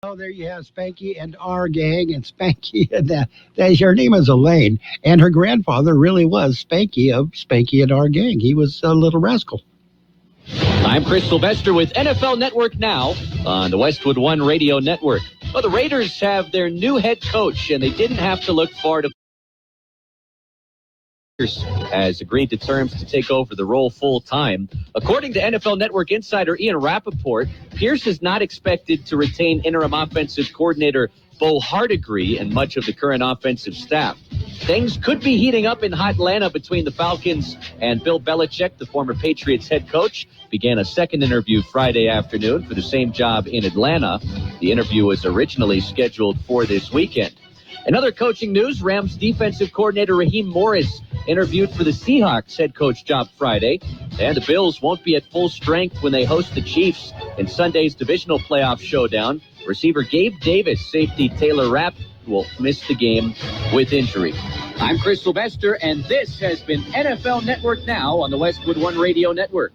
Oh, there you have Spanky and our gang, and Spanky, and her name is Elaine, and her grandfather really was Spanky of Spanky and our gang. He was a little rascal. I'm Chris Sylvester with NFL Network Now on the Westwood One Radio Network. Well, the Raiders have their new head coach, and they didn't have to look far to has agreed to terms to take over the role full-time. According to NFL Network insider Ian Rappaport, Pierce is not expected to retain interim offensive coordinator Bo Hardigree and much of the current offensive staff. Things could be heating up in Atlanta between the Falcons and Bill Belichick, the former Patriots head coach, began a second interview Friday afternoon for the same job in Atlanta. The interview was originally scheduled for this weekend. In other coaching news, Rams defensive coordinator Raheem Morris interviewed for the Seahawks head coach job Friday, and the Bills won't be at full strength when they host the Chiefs in Sunday's divisional playoff showdown. Receiver Gabe Davis, safety Taylor Rapp will miss the game with injury. I'm Chris Sylvester, and this has been NFL Network Now on the Westwood One Radio Network.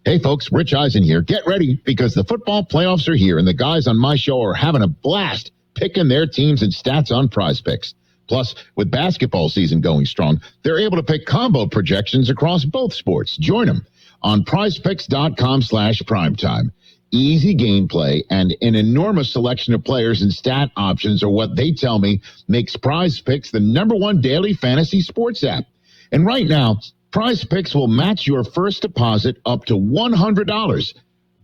Hey folks, Rich Eisen here. Get ready because the football playoffs are here, and the guys on my show are having a blast picking their teams and stats on Prize Picks. Plus, with basketball season going strong, they're able to pick combo projections across both sports. Join them on prizepicks.com/primetime. Easy gameplay and an enormous selection of players and stat options are what they tell me makes Prize Picks the #1 daily fantasy sports app. And right now, Prize Picks will match your first deposit up to $100.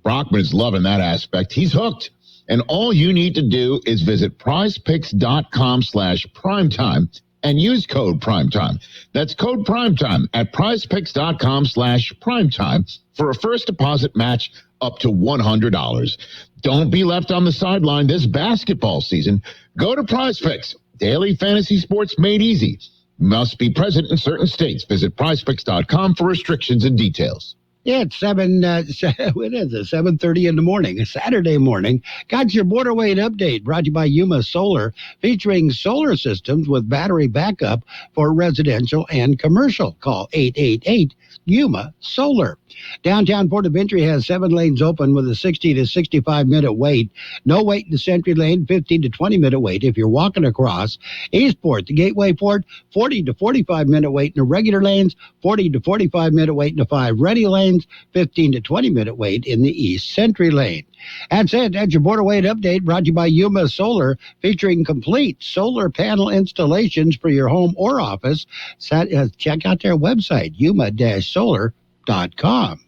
Brockman's loving that aspect. He's hooked. And all you need to do is visit prizepicks.com/primetime and use code primetime. That's code primetime at prizepicks.com/primetime for a first deposit match up to $100. Don't be left on the sideline this basketball season. Go to Prize Picks. Daily fantasy sports made easy. Must be present in certain states. Visit prizepicks.com for restrictions and details. Yeah, it's 7:30 in the morning, a Saturday morning. Got your border weight update brought to you by Yuma Solar, featuring solar systems with battery backup for residential and commercial. Call 888-YUMA Solar. Downtown Port of Entry has 7 lanes open with a 60 to 65 minute wait. No wait in the Century Lane, 15 to 20 minute wait if you're walking across. Eastport, the Gateway Port, 40 to 45 minute wait in the regular lanes, 40 to 45 minute wait in the 5 ready lanes, 15 to 20 minute wait in the East Century Lane. That's it. That's your border weight update brought to you by Yuma Solar, featuring complete solar panel installations for your home or office. Check out their website, yuma-solar.com.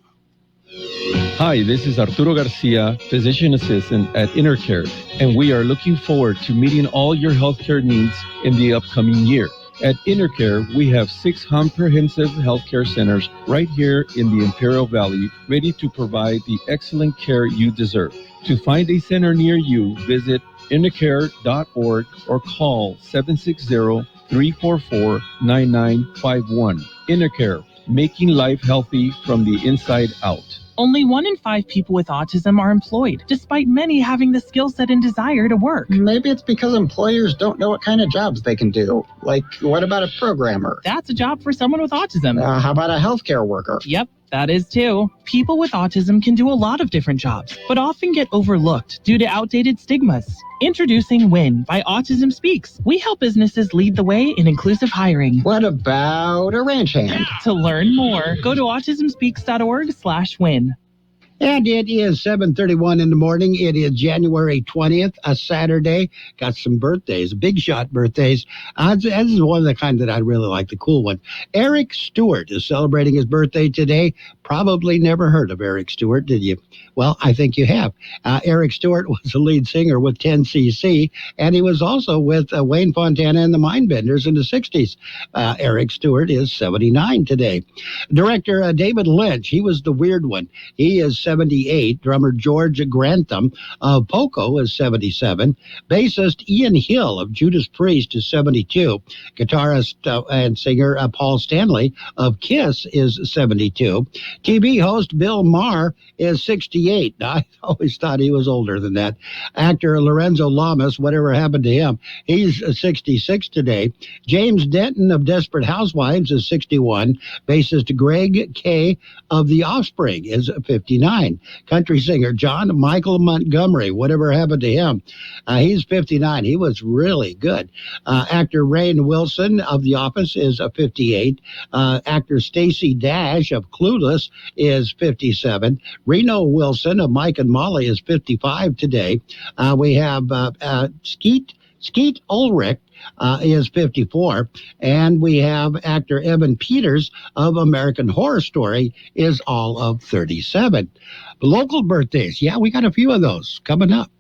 Hi, this is Arturo Garcia, physician assistant at InnerCare, and we are looking forward to meeting all your healthcare needs in the upcoming year. At InnerCare, we have 6 comprehensive healthcare centers right here in the Imperial Valley, ready to provide the excellent care you deserve. To find a center near you, visit innercare.org or call 760-344-9951. InnerCare, making life healthy from the inside out. Only 1 in 5 people with autism are employed, despite many having the skill set and desire to work. Maybe it's because employers don't know what kind of jobs they can do. Like, what about a programmer? That's a job for someone with autism. How about a healthcare worker? Yep, that is too. People with autism can do a lot of different jobs, but often get overlooked due to outdated stigmas. Introducing WIN by Autism Speaks. We help businesses lead the way in inclusive hiring. What about a ranch hand? To learn more, go to autismspeaks.org/win. And it is 7:31 in the morning. It is January 20th, a Saturday. Got some birthdays, big shot birthdays. This is one of the kind that I really like, the cool one. Eric Stewart is celebrating his birthday today. Probably never heard of Eric Stewart, did you? Well, I think you have. Eric Stewart was the lead singer with 10cc, and he was also with Wayne Fontana and the Mindbenders in the 60s. Eric Stewart is 79 today. Director David Lynch, he was the weird one. He is 78. Drummer George Grantham of Poco is 77. Bassist Ian Hill of Judas Priest is 72. Guitarist and singer Paul Stanley of Kiss is 72. TV host Bill Maher is 68. I always thought he was older than that. Actor Lorenzo Lamas, whatever happened to him, he's 66 today. James Denton of Desperate Housewives is 61. Bassist Greg Kay of The Offspring is 59. 59. Country singer John Michael Montgomery, whatever happened to him? He's 59. He was really good. Actor Rainn Wilson of The Office is 58. Actor Stacey Dash of Clueless is 57. Reno Wilson of Mike and Molly is 55 today. We have Skeet Ulrich is 54, and we have actor Evan Peters of American Horror Story is all of 37. Local birthdays, yeah, we got a few of those coming up.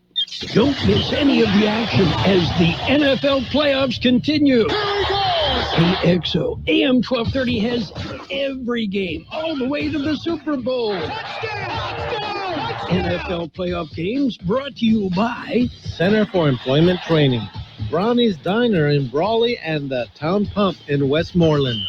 Don't miss any of the action as the NFL playoffs continue. Kxo AM 1230 has every game all the way to the Super Bowl. NFL playoff games brought to you by Center for Employment Training, Brownie's Diner in Brawley, and the Town Pump in Westmoreland.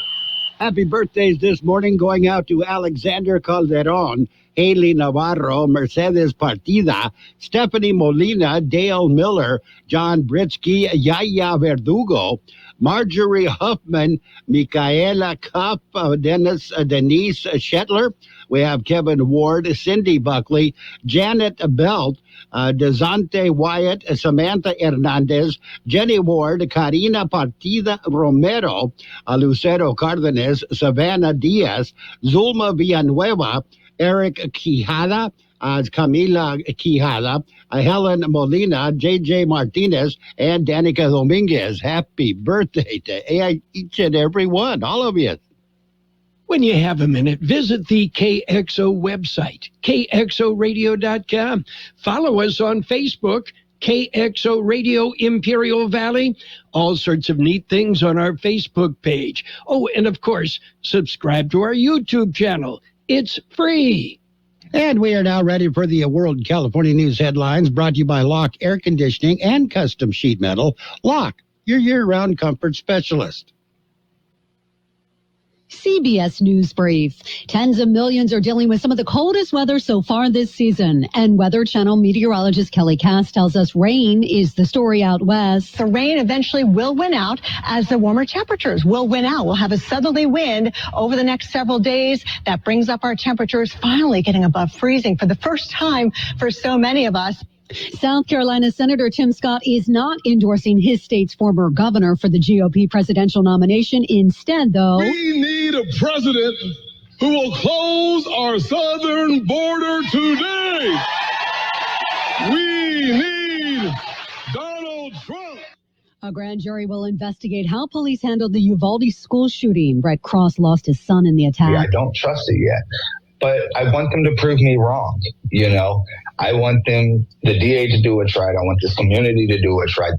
Happy birthdays this morning going out to Alexander Calderon, Haley Navarro, Mercedes Partida, Stephanie Molina, Dale Miller, John Britsky, Yaya Verdugo, Marjorie Huffman, Michaela Kupp, Denise Shetler. We have Kevin Ward, Cindy Buckley, Janet Belt, Dezante Wyatt, Samantha Hernandez, Jenny Ward, Karina Partida Romero, Lucero Cardenas, Savannah Diaz, Zulma Villanueva, Eric Quijada, Camila Quijada, Helen Molina, J.J. Martinez, and Danica Dominguez. Happy birthday to each and every one, all of you. When you have a minute, visit the KXO website, kxoradio.com. Follow us on Facebook, KXO Radio Imperial Valley. All sorts of neat things on our Facebook page. Oh, and of course, subscribe to our YouTube channel. It's free. And we are now ready for the World California News headlines brought to you by Locke Air Conditioning and Custom Sheet Metal. Locke, your year-round comfort specialist. CBS News Brief. Tens of millions are dealing with some of the coldest weather so far this season. And Weather Channel meteorologist Kelly Cass tells us rain is the story out west. The rain eventually will win out as the warmer temperatures will win out. We'll have a southerly wind over the next several days. That brings up our temperatures finally getting above freezing for the first time for so many of us. South Carolina Senator Tim Scott is not endorsing his state's former governor for the GOP presidential nomination. Instead, though, we need a president who will close our southern border today. We need Donald Trump. A grand jury will investigate how police handled the Uvalde school shooting. Brett Cross lost his son in the attack. I don't trust it yet, but I want them to prove me wrong. You know, I want the DA to do what's right. I want this community to do what's right.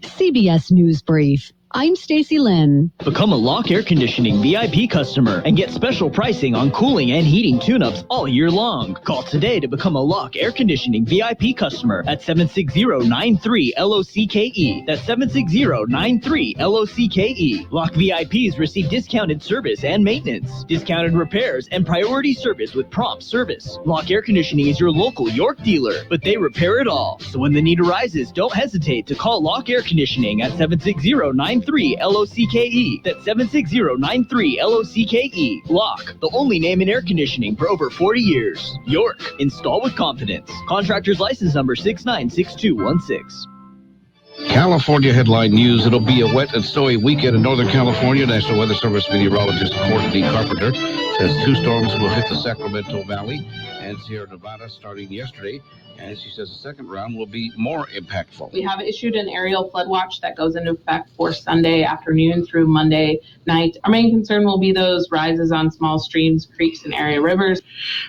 CBS News Brief. I'm Stacy Lynn. Become a Locke Air Conditioning VIP customer and get special pricing on cooling and heating tune-ups all year long. Call today to become a Locke Air Conditioning VIP customer at 760-93-LOCKE. That's 760-93-LOCKE. Locke VIPs receive discounted service and maintenance, discounted repairs, and priority service with prompt service. Locke Air Conditioning is your local York dealer, but they repair it all. So when the need arises, don't hesitate to call Locke Air Conditioning at 760-93-LOCKE. That's 760-93-LOCKE. Locke, the only name in air conditioning for over 40 years. York, install with confidence. Contractor's license number 696216. California headline news. It'll be a wet and snowy weekend in Northern California. National Weather Service meteorologist Courtney Carpenter says 2 storms will hit the Sacramento Valley and Sierra Nevada starting yesterday. And she says the second round will be more impactful. We have issued an aerial flood watch that goes into effect for Sunday afternoon through Monday night. Our main concern will be those rises on small streams, creeks, and area rivers.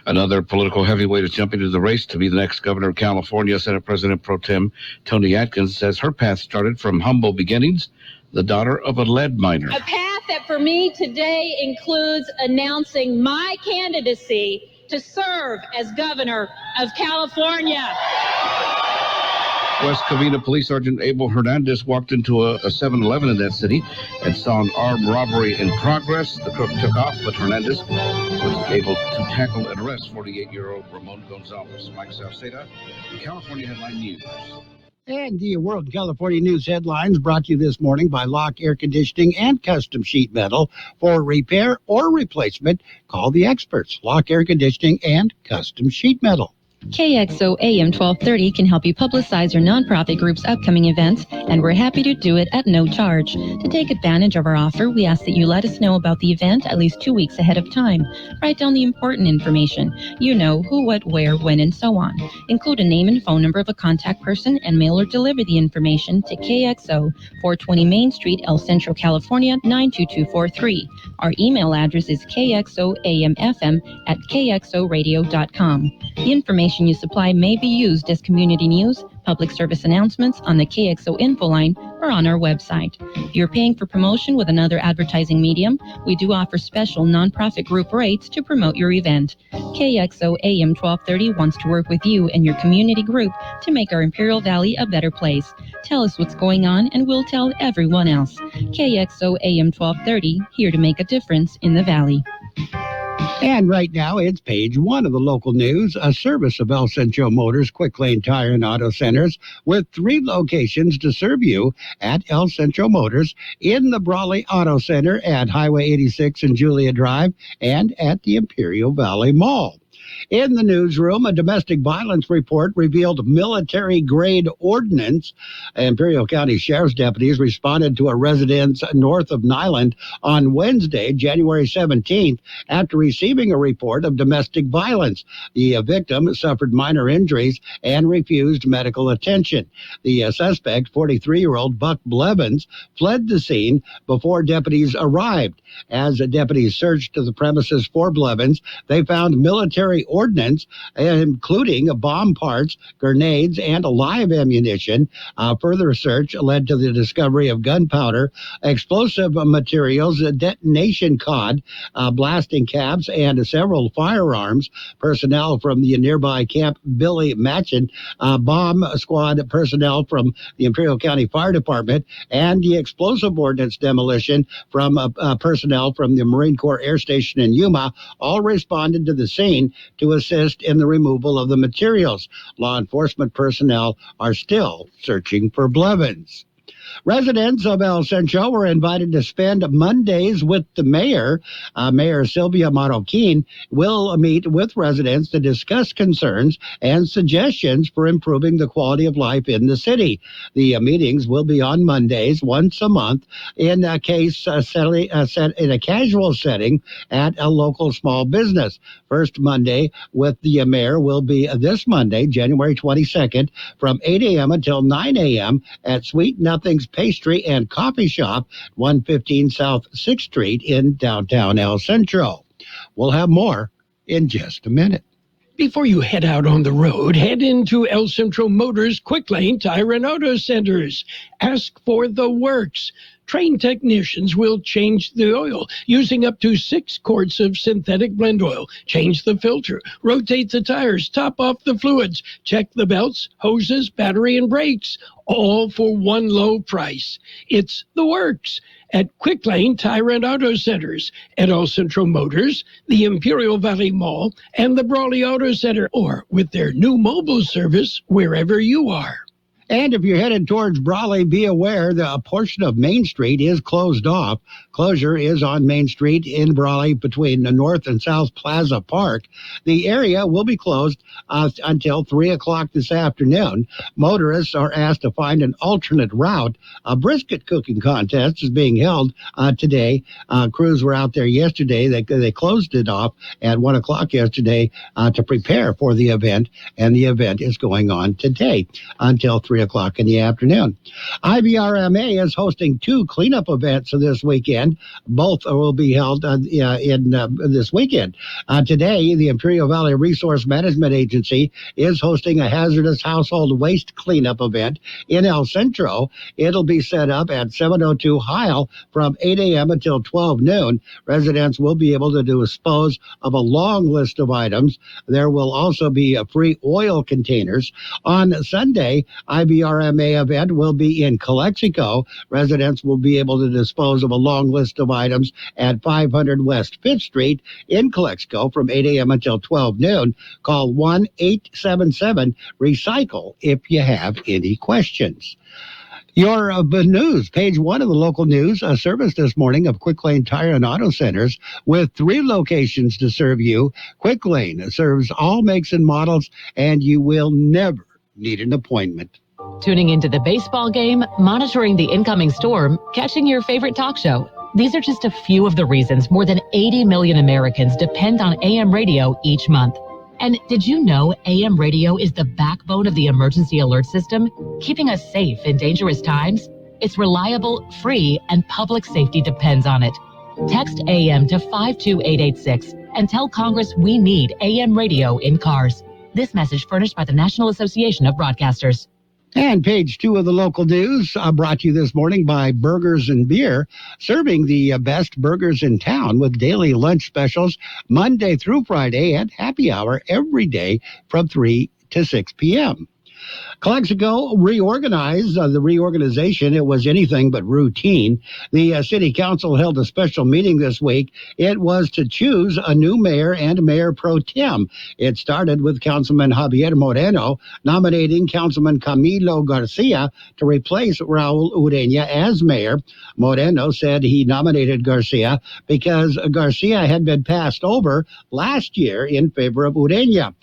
Another political heavyweight is jumping into the race to be the next governor of California. Senate President Pro Tem Toni Atkins says her path started from humble beginnings, the daughter of a lead miner. A path that for me today includes announcing my candidacy to serve as governor of California. West Covina Police Sergeant Abel Hernandez walked into a 7-Eleven in that city and saw an armed robbery in progress. The crook took off, but Hernandez was able to tackle and arrest 48-year-old Ramon Gonzalez. Mike Salceda, California Headline News. And the World California News headlines brought to you this morning by Lock Air Conditioning and Custom Sheet Metal. For repair or replacement, call the experts. Lock Air Conditioning and Custom Sheet Metal. KXO AM 1230 can help you publicize your nonprofit group's upcoming events, and we're happy to do it at no charge. To take advantage of our offer, we ask that you let us know about the event at least 2 weeks ahead of time. Write down the important information. You know, who, what, where, when, and so on. Include a name and phone number of a contact person and mail or deliver the information to KXO, 420 Main Street, El Centro, California, 92243. Our email address is kxoamfm@kxoradio.com. The information you supply may be used as community news, public service announcements on the KXO info line, or on our website. If you're paying for promotion with another advertising medium, we do offer special nonprofit group rates to promote your event. KXO AM 1230 wants to work with you and your community group to make our Imperial Valley a better place. Tell us what's going on and we'll tell everyone else. KXO AM 1230, here to make a difference in the Valley. And right now, it's page one of the local news, a service of El Centro Motors Quick Lane Tire and Auto Centers with 3 locations to serve you at El Centro Motors in the Brawley Auto Center at Highway 86 and Julia Drive and at the Imperial Valley Mall. In the newsroom, a domestic violence report revealed military-grade ordnance. Imperial County Sheriff's deputies responded to a residence north of Nyland on Wednesday, January 17th, after receiving a report of domestic violence. The victim suffered minor injuries and refused medical attention. The suspect, 43-year-old Buck Blevins, fled the scene before deputies arrived. As deputies searched the premises for Blevins, they found military ordnance, including bomb parts, grenades, and live ammunition. Further search led to the discovery of gunpowder, explosive materials, detonation cod, blasting caps, and several firearms. Personnel from the nearby Camp Billy Matchin, bomb squad personnel from the Imperial County Fire Department, and the explosive ordnance demolition from personnel from the Marine Corps Air Station in Yuma all responded to the scene to assist in the removal of the materials. Law enforcement personnel are still searching for Blevins. Residents of El Centro were invited to spend Mondays with the mayor. Mayor Sylvia Marroquin will meet with residents to discuss concerns and suggestions for improving the quality of life in the city. The meetings will be on Mondays once a month in a casual setting at a local small business. First Monday with the mayor will be this Monday, January 22nd, from 8 a.m. until 9 a.m. at Sweet Nothing's Pastry and Coffee Shop, 115 South 6th Street in downtown El Centro. We'll have more in just a minute. Before you head out on the road, head into El Centro Motors Quick Lane Tire and Auto Centers. Ask for the works. Trained technicians will change the oil using up to 6 quarts of synthetic blend oil. Change the filter, rotate the tires, top off the fluids, check the belts, hoses, battery, and brakes, all for one low price. It's the works at Quick Lane Tire and Auto Centers, at El Centro Motors, the Imperial Valley Mall, and the Brawley Auto Center, or with their new mobile service wherever you are. And if you're headed towards Brawley, be aware that a portion of Main Street is closed off. Closure is on Main Street in Brawley between the North and South Plaza Park. The area will be closed until 3 o'clock this afternoon. Motorists are asked to find an alternate route. A brisket cooking contest is being held today. Crews were out there yesterday. They closed it off at 1 o'clock yesterday to prepare for the event, and the event is going on today until 3 o'clock in the afternoon. IBRMA is hosting 2 cleanup events this weekend. Both will be held this weekend. Today, the Imperial Valley Resource Management Agency is hosting a hazardous household waste cleanup event in El Centro. It'll be set up at 702 Heil from 8 a.m. until 12 noon. Residents will be able to dispose of a long list of items. There will also be free oil containers. On Sunday, IBRMA event will be in Calexico. Residents will be able to dispose of a long list of items at 500 West 5th Street in Calexico from 8 a.m. until 12 noon. Call 1-877-RECYCLE if you have any questions. Your news, page 1 of the local news, a service this morning of Quick Lane Tire and Auto Centers with 3 locations to serve you. Quick Lane serves all makes and models, and you will never need an appointment. Tuning into the baseball game, monitoring the incoming storm, catching your favorite talk show. These are just a few of the reasons more than 80 million Americans depend on AM radio each month. And did you know AM radio is the backbone of the emergency alert system, keeping us safe in dangerous times? It's reliable, free, and public safety depends on it. Text AM to 52886 and tell Congress we need AM radio in cars. This message furnished by the National Association of Broadcasters. And page 2 of the local news brought to you this morning by Burgers and Beer, serving the best burgers in town with daily lunch specials Monday through Friday and happy hour every day from 3 to 6 p.m. Calexico reorganized. The reorganization, it was anything but routine. The city council held a special meeting this week. It was to choose a new mayor and mayor pro tem. It started with Councilman Javier Moreno nominating Councilman Camilo Garcia to replace Raul Ureña as mayor. Moreno said he nominated Garcia because Garcia had been passed over last year in favor of Ureña.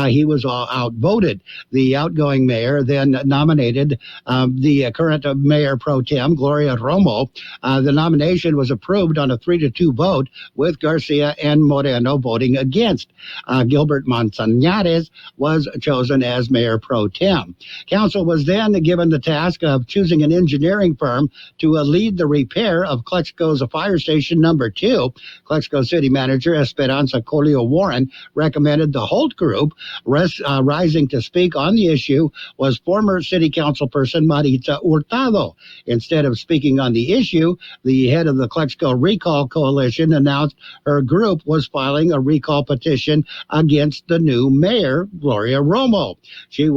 He was outvoted. The outgoing mayor then nominated the current mayor pro tem, Gloria Romo. The nomination was approved on a 3-2 vote, with Garcia and Moreno voting against. Gilbert Manzanares was chosen as mayor pro tem. Council was then given the task of choosing an engineering firm to lead the repair of Calexico's fire station number 2. Calexico City Manager Esperanza Colio Warren recommended the Holt Group. Rising to speak on the issue was former city council person Maritza Hurtado. Instead of speaking on the issue, the head of the Calexico Recall Coalition announced her group was filing a recall petition against the new mayor, Gloria Romo. She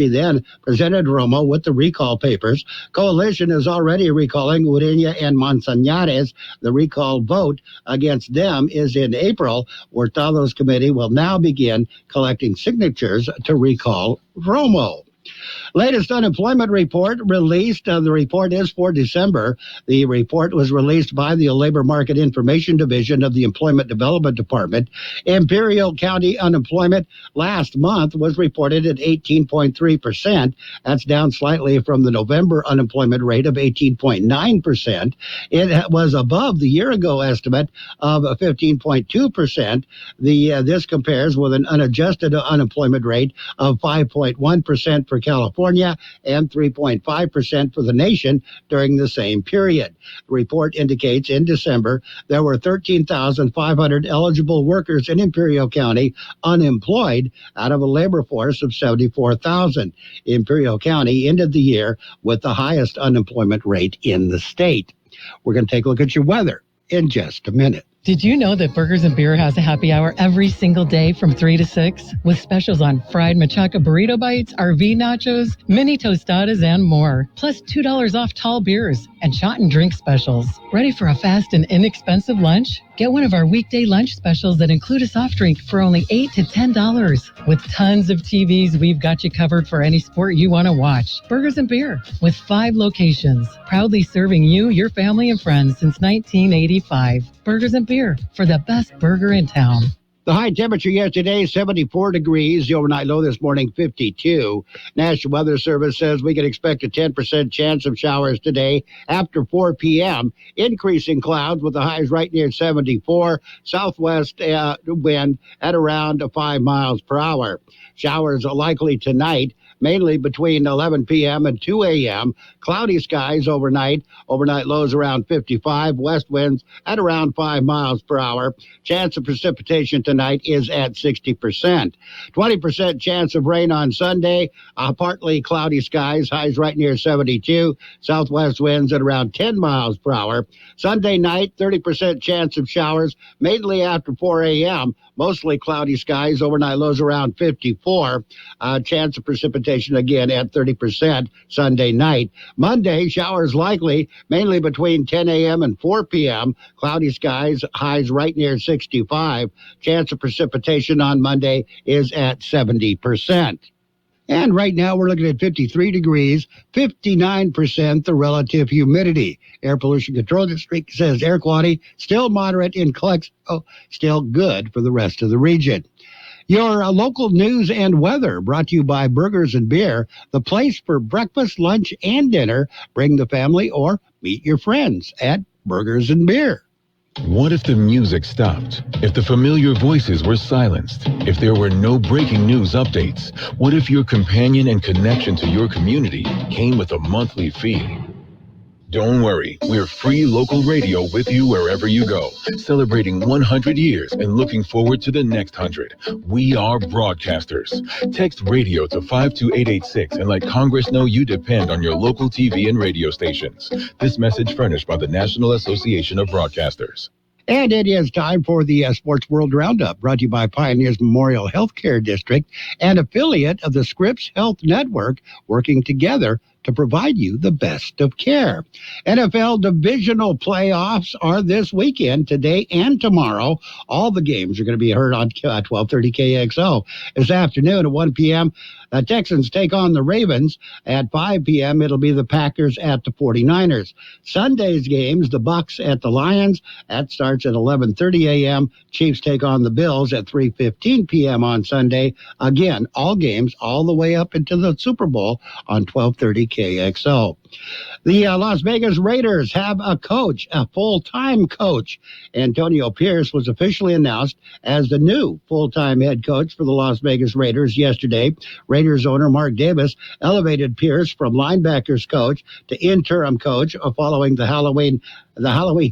then presented Romo with the recall papers. Coalition is already recalling Ureña and Manzanares. The recall vote against them is in April. Hurtado's committee will now begin collecting signatures to recall Romo. Latest unemployment report released. The report is for December. The report was released by the Labor Market Information Division of the Employment Development Department. Imperial County unemployment last month was reported at 18.3%. That's down slightly from the November unemployment rate of 18.9%. It was above the year-ago estimate of 15.2%. This compares with an unadjusted unemployment rate of 5.1% for California and 3.5% for the nation during the same period. The report indicates in December there were 13,500 eligible workers in Imperial County unemployed out of a labor force of 74,000. Imperial County ended the year with the highest unemployment rate in the state. We're going to take a look at your weather in just a minute. Did you know that Burgers and Beer has a happy hour every single day from 3 to 6 with specials on fried machaca burrito bites, RV nachos, mini tostadas, and more. Plus $2 off tall beers and shot and drink specials. Ready for a fast and inexpensive lunch? Get one of our weekday lunch specials that include a soft drink for only $8 to $10. With tons of TVs, we've got you covered for any sport you want to watch. Burgers and Beer with 5 locations, proudly serving you, your family, and friends since 1985. Burgers and Beer for the best burger in town. The high temperature yesterday, 74 degrees. The overnight low this morning, 52. National Weather Service says we can expect a 10% chance of showers today after 4 p.m. Increasing clouds with the highs right near 74. Southwest wind at around 5 miles per hour. Showers are likely tonight, mainly between 11 p.m. and 2 a.m. Cloudy skies overnight. Overnight lows around 55. West winds at around 5 miles per hour. Chance of precipitation tonight is at 60%. 20% chance of rain on Sunday. Partly cloudy skies. Highs right near 72. Southwest winds at around 10 miles per hour. Sunday night, 30% chance of showers, mainly after 4 a.m. Mostly cloudy skies. Overnight lows around 54. Chance of precipitation precipitation again at 30% Sunday night. Monday, showers likely, mainly between 10 a.m. and 4 p.m. Cloudy skies, highs right near 65. Chance of precipitation on Monday is at 70%. And right now we're looking at 53 degrees, 59% the relative humidity. Air Pollution Control District says air quality still moderate in Kxo, still good for the rest of the region. Your local news and weather brought to you by Burgers and Beer, the place for breakfast, lunch, and dinner. Bring the family or meet your friends at Burgers and Beer. What if the music stopped? If the familiar voices were silenced? If there were no breaking news updates? What if your companion and connection to your community came with a monthly fee? Don't worry, we're free local radio with you wherever you go, celebrating 100 years and looking forward to the next 100. We are broadcasters. Text radio to 52886 and let Congress know you depend on your local TV and radio stations. This message furnished by the National Association of Broadcasters. And it is time for the Sports World Roundup, brought to you by Pioneers Memorial Healthcare District, an affiliate of the Scripps Health Network, working together to provide you the best of care. NFL divisional playoffs are this weekend, today and tomorrow. All the games are going to be heard on 1230 KXO. This afternoon at 1 p.m., Texans take on the Ravens. At 5 p.m., it'll be the Packers at the 49ers. Sunday's games, the Bucks at the Lions. That starts at 11:30 a.m. Chiefs take on the Bills at 3:15 p.m. on Sunday. Again, all games all the way up into the Super Bowl on 1230 KXO. The Las Vegas Raiders have a coach, a full-time coach. Antonio Pierce was officially announced as the new full-time head coach for the Las Vegas Raiders yesterday. Raiders owner Mark Davis elevated Pierce from linebackers coach to interim coach following the Halloween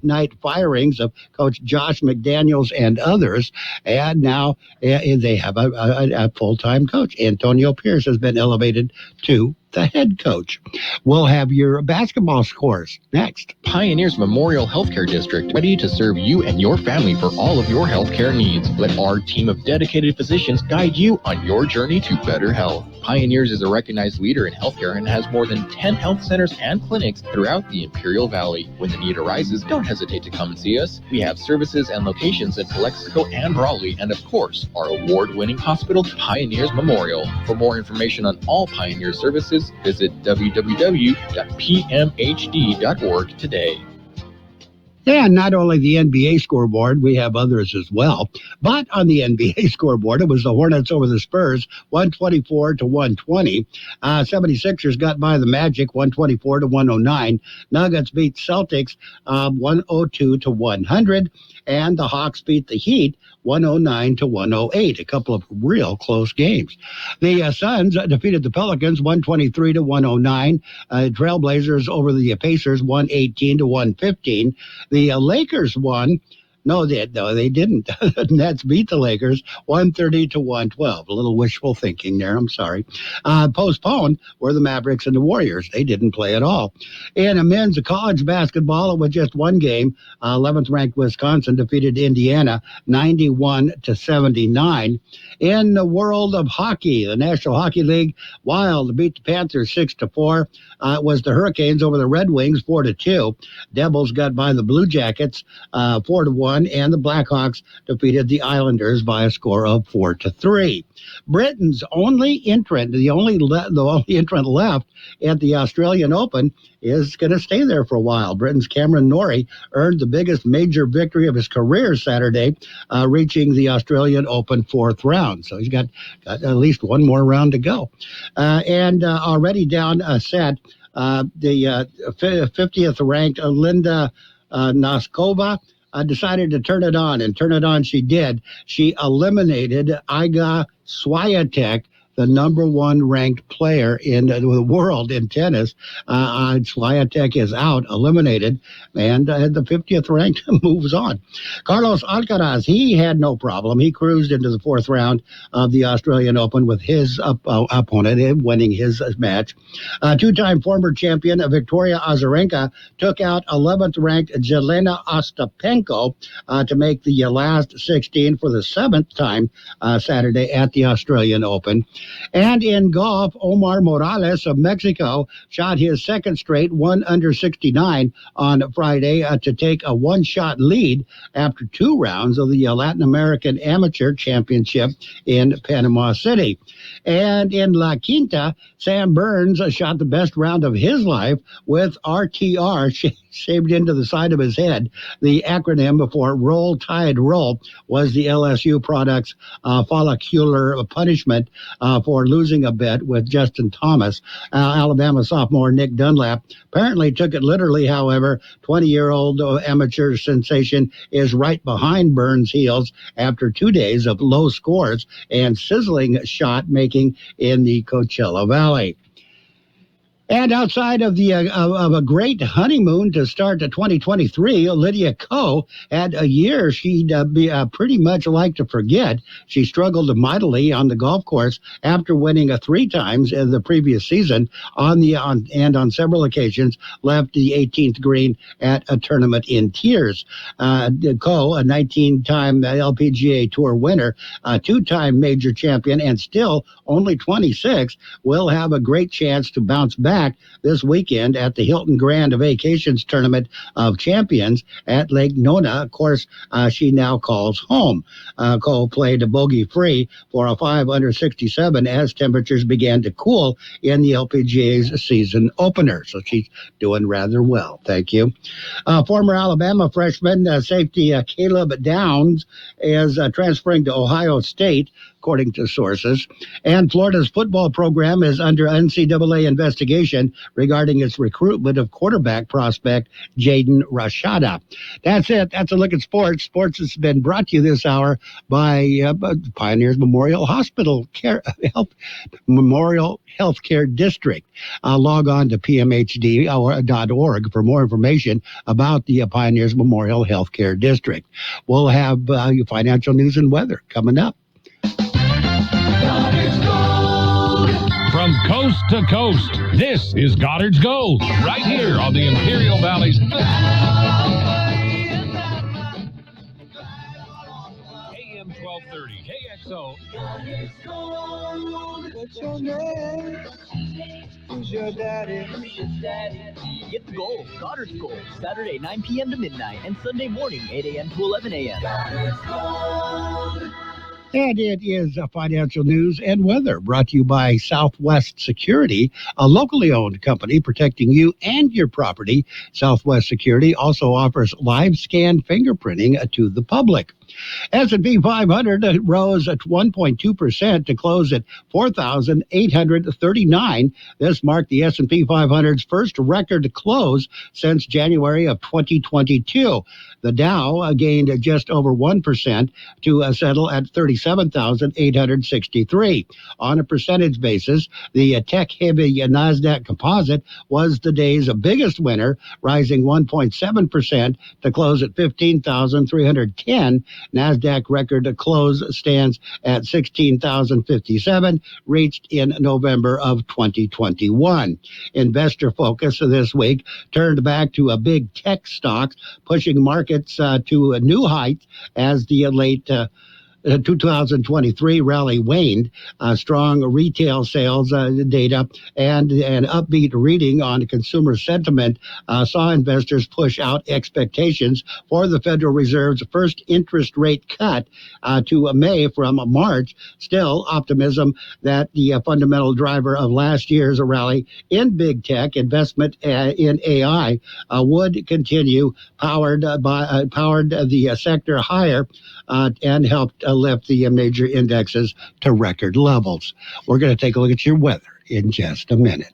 night firings of Coach Josh McDaniels and others. And now they have a full-time coach. Antonio Pierce has been elevated to the head coach. We'll have your basketball scores next. Pioneers Memorial Healthcare District, ready to serve you and your family for all of your healthcare needs. Let our team of dedicated physicians guide you on your journey to better health. Pioneers is a recognized leader in healthcare and has more than 10 health centers and clinics throughout the Imperial Valley. When the need arises, don't hesitate to come and see us. We have services and locations in Calexico and Raleigh, and of course, our award-winning hospital, Pioneers Memorial. For more information on all Pioneer services, visit www.pmhd.org today. And not only the NBA scoreboard, we have others as well. But on the NBA scoreboard, it was the Hornets over the Spurs, 124-120. 76ers got by the Magic, 124-109. Nuggets beat Celtics, 102-100. And the Hawks beat the Heat, 109-108. A couple of real close games. The Suns defeated the Pelicans, 123-109. Trailblazers over the Pacers, 118-115. The Lakers won. No, they didn't. The Nets beat the Lakers 130-112. A little wishful thinking there. I'm sorry. Postponed were the Mavericks and the Warriors. They didn't play at all. In men's college basketball, it was just one game. 11th ranked Wisconsin defeated Indiana 91-79. In the world of hockey, the National Hockey League, Wild beat the Panthers 6-4. It was the Hurricanes over the Red Wings 4-2. Devils got by the Blue Jackets 4-1. And the Blackhawks defeated the Islanders by a score of 4-3. Britain's only entrant, the only entrant left at the Australian Open, is going to stay there for a while. Britain's Cameron Norrie earned the biggest major victory of his career Saturday, reaching the Australian Open fourth round. So he's got at least one more round to go. And already down a set, the 50th ranked Linda Noskova decided to turn it on, and turn it on she did. She eliminated Iga Swiatek, the number one ranked player in the world in tennis. Swiatek is out, eliminated, and the 50th ranked moves on. Carlos Alcaraz, he had no problem. He cruised into the fourth round of the Australian Open with his opponent, winning his match. Two-time former champion Victoria Azarenka took out 11th ranked Jelena Ostapenko to make the last 16 for the seventh time Saturday at the Australian Open. And in golf, Omar Morales of Mexico shot his second straight 1 under 69 on Friday to take a one-shot lead after 2 rounds of the Latin American Amateur Championship in Panama City. And in La Quinta, Sam Burns shot the best round of his life with RTR shaved into the side of his head. The acronym for Roll Tide Roll was the LSU product's follicular punishment for losing a bet with Justin Thomas. Alabama sophomore Nick Dunlap apparently took it literally, however. 20-year-old amateur sensation is right behind Burns' heels after 2 days of low scores and sizzling shot making in the Coachella Valley. And outside of a great honeymoon to start 2023, Lydia Ko had a year she'd pretty much like to forget. She struggled mightily on the golf course after winning 3 times in the previous season and on several occasions left the 18th green at a tournament in tears. Ko, a 19-time LPGA Tour winner, a 2-time major champion, and still only 26, will have a great chance to bounce back this weekend at the Hilton Grand Vacations Tournament of Champions at Lake Nona. Of course, she now calls home. Cole played a bogey-free for a 5 under 67 as temperatures began to cool in the LPGA's season opener. So she's doing rather well. Thank you. Former Alabama freshman safety Caleb Downs is transferring to Ohio State, according to sources. And Florida's football program is under NCAA investigation regarding its recruitment of quarterback prospect Jaden Rashada. That's it. That's a look at sports. Sports has been brought to you this hour by Pioneers Memorial Memorial Healthcare District. Log on to pmhd.org for more information about the Pioneers Memorial Healthcare District. We'll have financial news and weather coming up. From coast to coast, this is Goddard's Gold, right here on the Imperial Valley's AM 1230 KXO. What's your name? Who's your daddy? Get the gold, Goddard's Gold, Saturday 9 p.m. to midnight and Sunday morning 8 a.m. to 11 a.m. And it is financial news and weather brought to you by Southwest Security, a locally owned company protecting you and your property. Southwest Security also offers live scan fingerprinting to the public. S&P 500 rose at 1.2% to close at 4,839. This marked the S&P 500's first record close since January of 2022. The Dow gained just over 1% to settle at 37,863. On a percentage basis, the tech-heavy NASDAQ composite was the day's biggest winner, rising 1.7% to close at 15,310. NASDAQ record close stands at 16,057, reached in November of 2021. Investor focus this week turned back to a big tech stocks, pushing markets to a new height as the late 2023 rally waned. Strong retail sales data and an upbeat reading on consumer sentiment saw investors push out expectations for the Federal Reserve's first interest rate cut to May from March. Still, optimism that the fundamental driver of last year's rally in big tech investment in AI would continue, powered the sector higher and helped lift the major indexes to record levels. We're going to take a look at your weather in just a minute.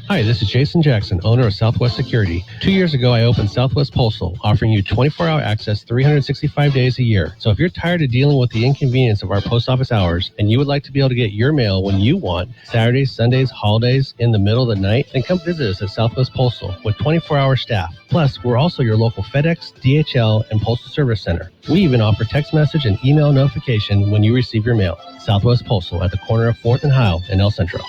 Hi, this is Jason Jackson, owner of Southwest Security. 2 years ago, I opened Southwest Postal, offering you 24-hour access 365 days a year. So if you're tired of dealing with the inconvenience of our post office hours and you would like to be able to get your mail when you want, Saturdays, Sundays, holidays, in the middle of the night, then come visit us at Southwest Postal with 24-hour staff. Plus, we're also your local FedEx, DHL, and Postal Service Center. We even offer text message and email notification when you receive your mail. Southwest Postal at the corner of 4th and Heil in El Centro.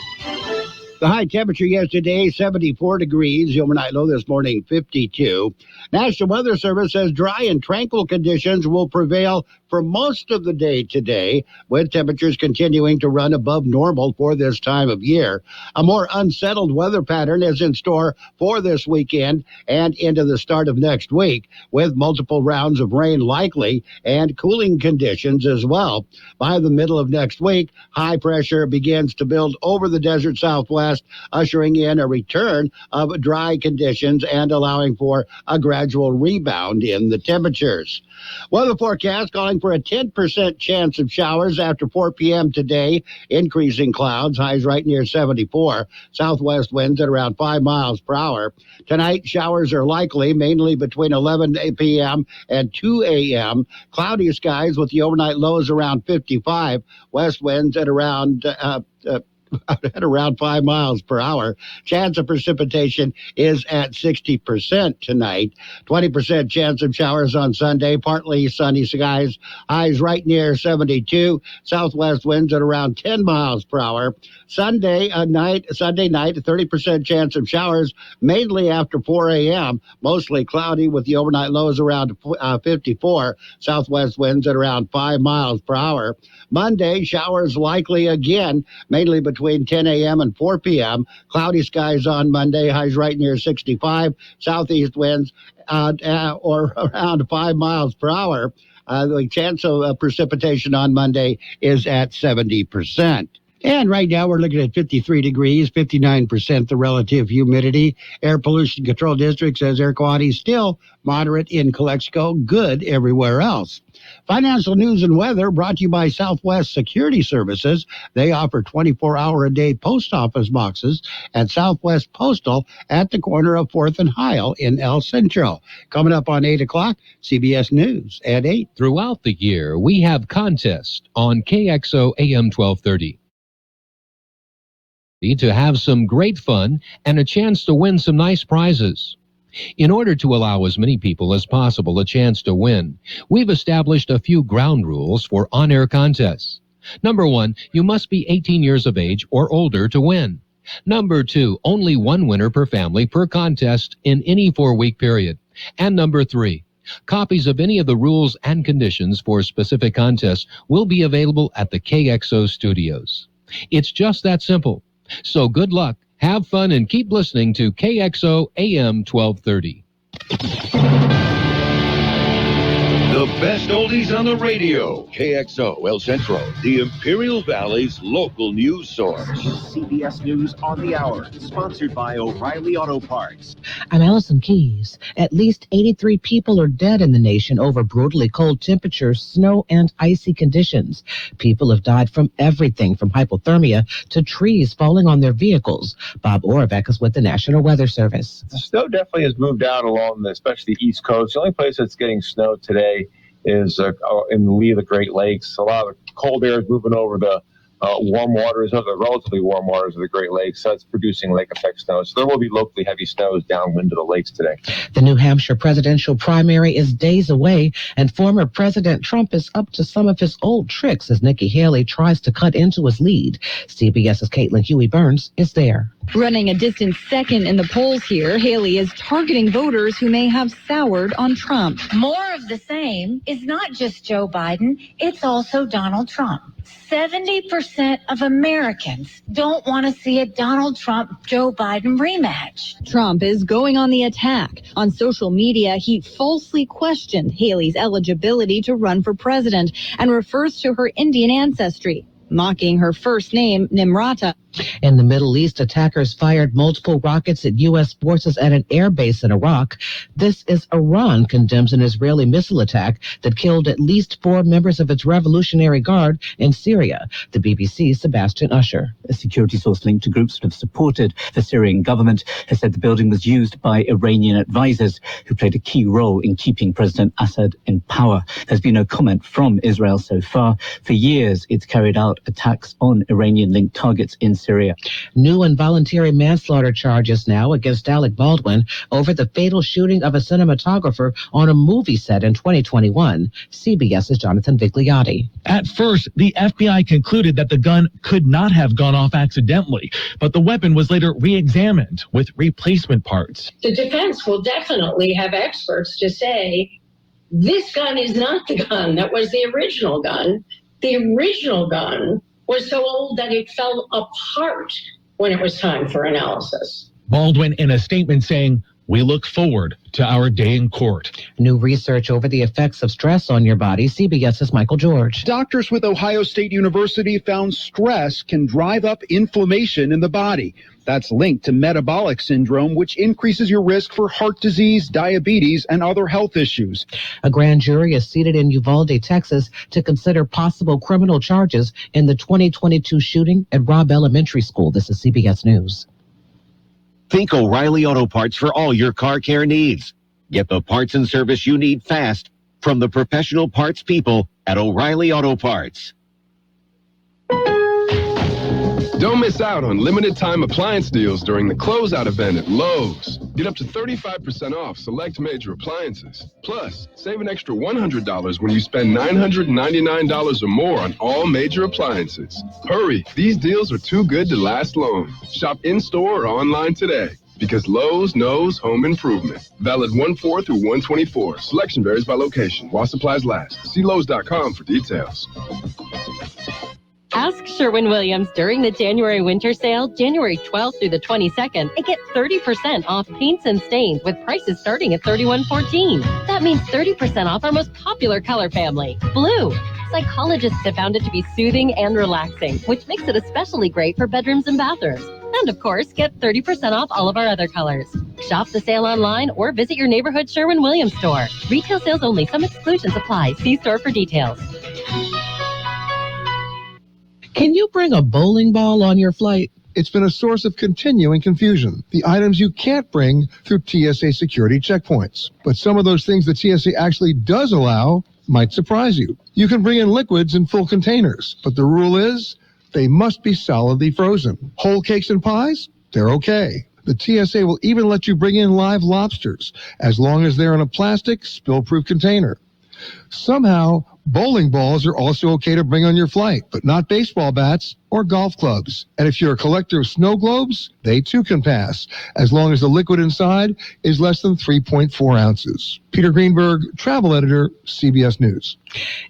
The high temperature yesterday, 74 degrees. The overnight low this morning, 52. National Weather Service says dry and tranquil conditions will prevail for most of the day today, with temperatures continuing to run above normal for this time of year. A more unsettled weather pattern is in store for this weekend and into the start of next week, with multiple rounds of rain likely and cooling conditions as well. By the middle of next week, high pressure begins to build over the desert southwest, ushering in a return of dry conditions and allowing for a gradual rebound in the temperatures. Weather forecast calling for a 10% chance of showers after 4 p.m. today. Increasing clouds, highs right near 74. Southwest winds at around 5 miles per hour. Tonight, showers are likely, mainly between 11 p.m. and 2 a.m. Cloudy skies with the overnight lows around 55. West winds at around 5 miles per hour. Chance of precipitation is at 60% tonight. 20% chance of showers on Sunday. Partly sunny skies. Highs right near 72. Southwest winds at around 10 miles per hour. Sunday night, 30% chance of showers, mainly after 4 a.m. Mostly cloudy with the overnight lows around 54. Southwest winds at around 5 miles per hour. Monday, showers likely again, mainly between 10 a.m. and 4 p.m. Cloudy skies on Monday, highs right near 65. Southeast winds or around 5 miles per hour. The chance of precipitation on Monday is at 70%. And right now we're looking at 53 degrees, 59% the relative humidity. Air Pollution Control District says air quality is still moderate in Calexico, good everywhere else. Financial news and weather brought to you by Southwest Security Services. They offer 24-hour-a-day post office boxes at Southwest Postal at the corner of 4th and Heil in El Centro. Coming up on 8 o'clock, CBS News at 8. Throughout the year, we have contests on KXO AM 1230. To have some great fun and a chance to win some nice prizes. In order to allow as many people as possible a chance to win, we've established a few ground rules for on-air contests. Number 1, you must be 18 years of age or older to win. Number 2, only one winner per family per contest in any 4-week period. And number 3, copies of any of the rules and conditions for specific contests will be available at the KXO studios. It's just that simple. So good luck, have fun, and keep listening to KXO AM 1230. The best oldies on the radio. KXO El Centro, the Imperial Valley's local news source. CBS News on the Hour, sponsored by O'Reilly Auto Parts. I'm Allison Keys. At least 83 people are dead in the nation over brutally cold temperatures, snow, and icy conditions. People have died from everything from hypothermia to trees falling on their vehicles. Bob Oravec is with the National Weather Service. The snow definitely has moved out along, especially the East Coast. The only place that's getting snow today is in the lee of the Great Lakes. A lot of cold air is moving over the warm waters, or the relatively warm waters of the Great Lakes. So it's producing lake effect snow. So there will be locally heavy snows downwind of the lakes today. The New Hampshire presidential primary is days away, and former President Trump is up to some of his old tricks as Nikki Haley tries to cut into his lead. CBS's Caitlin Huey-Burns is there. Running a distant second in the polls here, Haley is targeting voters who may have soured on Trump. More of the same is not just Joe Biden, it's also Donald Trump. 70% of Americans don't want to see a Donald Trump-Joe Biden rematch. Trump is going on the attack. On social media, he falsely questioned Haley's eligibility to run for president and refers to her Indian ancestry, mocking her first name, Nimrata. In the Middle East, attackers fired multiple rockets at U.S. forces at an air base in Iraq. This is Iran condemns an Israeli missile attack that killed at least 4 members of its Revolutionary Guard in Syria. The BBC's Sebastian Usher. A security source linked to groups that have supported the Syrian government has said the building was used by Iranian advisors who played a key role in keeping President Assad in power. There's been no comment from Israel so far. For years, it's carried out attacks on Iranian-linked targets in Syria. New involuntary manslaughter charges now against Alec Baldwin over the fatal shooting of a cinematographer on a movie set in 2021. CBS's Jonathan Vigliotti. At first, the FBI concluded that the gun could not have gone off accidentally, but the weapon was later re-examined with replacement parts. The defense will definitely have experts to say This gun is not the gun that was the original gun. The original gun was so old that it fell apart when it was time for analysis. Baldwin in a statement saying, "We look forward to our day in court." New research over the effects of stress on your body. CBS's Michael George. Doctors with Ohio State University found stress can drive up inflammation in the body. That's linked to metabolic syndrome, which increases your risk for heart disease, diabetes, and other health issues. A grand jury is seated in Uvalde, Texas, to consider possible criminal charges in the 2022 shooting at Robb Elementary School. This is CBS News. Think O'Reilly Auto Parts for all your car care needs. Get the parts and service you need fast from the professional parts people at O'Reilly Auto Parts. Don't miss out on limited time appliance deals during the closeout event at Lowe's. Get up to 35% off select major appliances. Plus, save an extra $100 when you spend $999 or more on all major appliances. Hurry, these deals are too good to last long. Shop in-store or online today. Because Lowe's knows home improvement. Valid 1/4 through 1/24. Selection varies by location. While supplies last. See Lowe's.com for details. Ask Sherwin-Williams during the January winter sale, January 12th through the 22nd, and get 30% off paints and stains with prices starting at $31.14. That means 30% off our most popular color family, blue. Psychologists have found it to be soothing and relaxing, which makes it especially great for bedrooms and bathrooms. And of course, get 30% off all of our other colors. Shop the sale online or visit your neighborhood Sherwin-Williams store. Retail sales only. Some exclusions apply. See store for details. Can you bring a bowling ball on your flight? It's been a source of continuing confusion. The items you can't bring through TSA security checkpoints. But some of those things the TSA actually does allow might surprise you. You can bring in liquids in full containers, but the rule is they must be solidly frozen. Whole cakes and pies? They're okay. The TSA will even let you bring in live lobsters as long as they're in a plastic, spill-proof container. Somehow, bowling balls are also okay to bring on your flight, but not baseball bats or golf clubs. And if you're a collector of snow globes, they too can pass, as long as the liquid inside is less than 3.4 ounces. Peter Greenberg, travel editor, CBS News.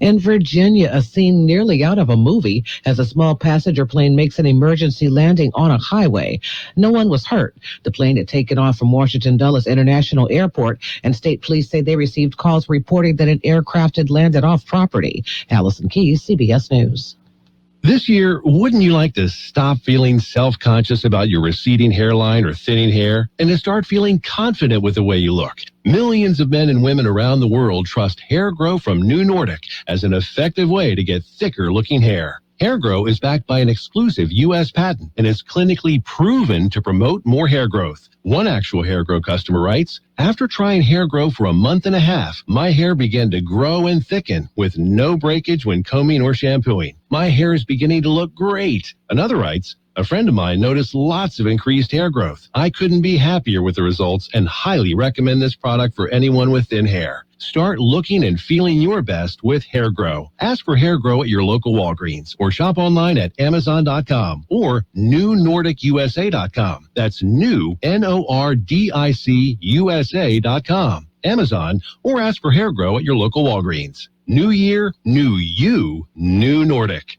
In Virginia, a scene nearly out of a movie as a small passenger plane makes an emergency landing on a highway. No one was hurt. The plane had taken off from Washington Dulles International Airport, and state police say they received calls reporting that an aircraft had landed off property. Allison Keyes, CBS News. This year, wouldn't you like to stop feeling self-conscious about your receding hairline or thinning hair and to start feeling confident with the way you look? Millions of men and women around the world trust Hair Grow from New Nordic as an effective way to get thicker-looking hair. Hair Grow is backed by an exclusive U.S. patent and is clinically proven to promote more hair growth. One actual Hair Grow customer writes, "After trying Hair Grow for a month and a half, my hair began to grow and thicken with no breakage when combing or shampooing. My hair is beginning to look great." Another writes, "A friend of mine noticed lots of increased hair growth. I couldn't be happier with the results and highly recommend this product for anyone with thin hair." Start looking and feeling your best with Hair Grow. Ask for Hair Grow at your local Walgreens or shop online at Amazon.com or NewNordicUSA.com. That's new, NORDIC USA.com. Amazon, or ask for Hair Grow at your local Walgreens. New year, new you, New Nordic.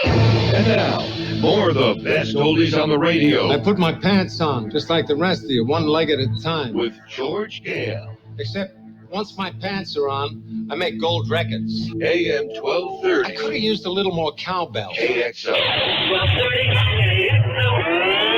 And now, more of the best oldies on the radio. I put my pants on, just like the rest of you, one leg at a time. With George Gale. Except, once my pants are on, I make gold records. AM 1230. I could have used a little more cowbell. KXO. 1230, KXO.